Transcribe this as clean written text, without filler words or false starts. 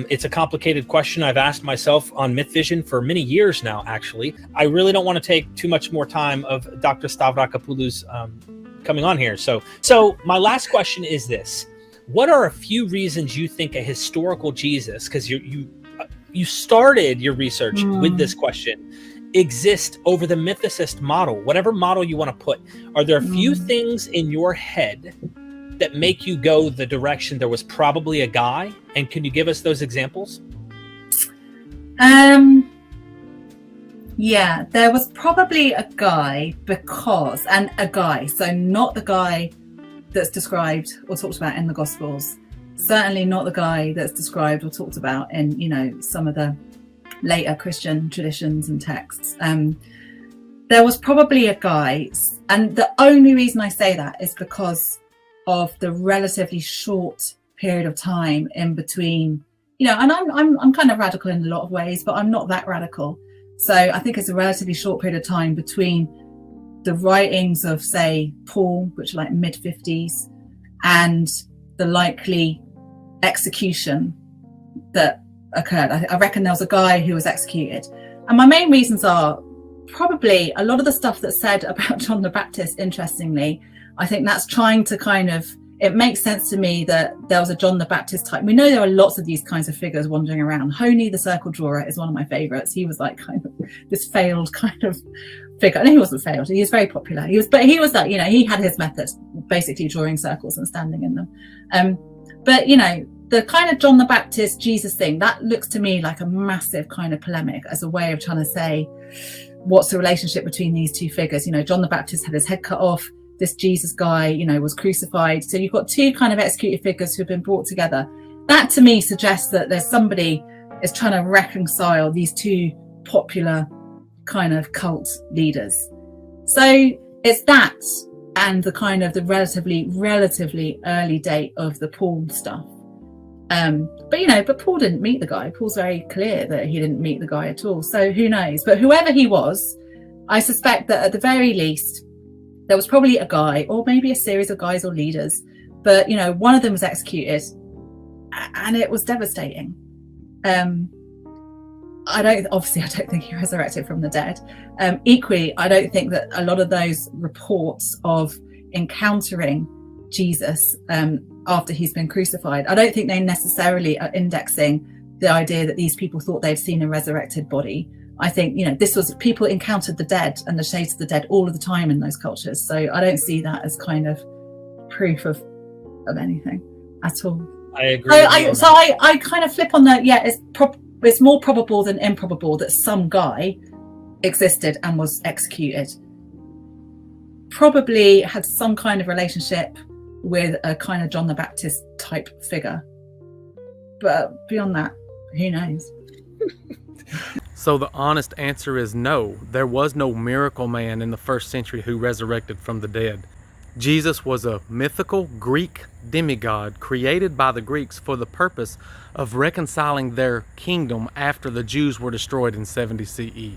It's a complicated question I've asked myself on Myth Vision for many years now, actually. I really don't want to take too much more time of Dr. Stavrakopoulou's coming on here. So my last question is this. What are a few reasons you think a historical Jesus, because you started your research with this question, exist over the mythicist model, whatever model you want to put? Are there a few things in your head that make you go the direction there was probably a guy? And can you give us those examples? Yeah, there was probably a guy so not the guy that's described or talked about in the Gospels, certainly not the guy that's described or talked about in, some of the later Christian traditions and texts. There was probably a guy, and the only reason I say that is because of the relatively short period of time in between, and I'm kind of radical in a lot of ways, but I'm not that radical. So I think it's a relatively short period of time between the writings of, say, Paul, which are like mid-50s, and the likely execution that occurred. I reckon there was a guy who was executed. And my main reasons are probably a lot of the stuff that's said about John the Baptist, interestingly, I think that's trying to it makes sense to me that there was a John the Baptist type. We know there are lots of these kinds of figures wandering around. Honey, the circle drawer, is one of my favorites. He was like kind of this failed kind of figure. No, he wasn't failed. He was very popular. He was that, he had his methods, basically drawing circles and standing in them. But, the kind of John the Baptist Jesus thing, that looks to me like a massive kind of polemic as a way of trying to say, what's the relationship between these two figures? John the Baptist had his head cut off. This Jesus guy, was crucified. So you've got two kind of executed figures who have been brought together. That to me suggests that there's somebody is trying to reconcile these two popular kind of cult leaders. So it's that and the kind of the relatively early date of the Paul stuff. But Paul didn't meet the guy. Paul's very clear that he didn't meet the guy at all. So who knows? But whoever he was, I suspect that at the very least, there was probably a guy, or maybe a series of guys or leaders, but one of them was executed, and it was devastating. I don't think he resurrected from the dead. Equally, I don't think that a lot of those reports of encountering Jesus after he's been crucified, I don't think they necessarily are indexing the idea that these people thought they'd seen a resurrected body. I think, this was, people encountered the dead and the shades of the dead all of the time in those cultures. So I don't see that as kind of proof of anything at all. I agree. I kind of flip on that. Yeah, it's more probable than improbable that some guy existed and was executed. Probably had some kind of relationship with a kind of John the Baptist type figure. But beyond that, who knows? So the honest answer is no. There was no miracle man in the first century who resurrected from the dead. Jesus was a mythical Greek demigod created by the Greeks for the purpose of reconciling their kingdom after the Jews were destroyed in 70 CE.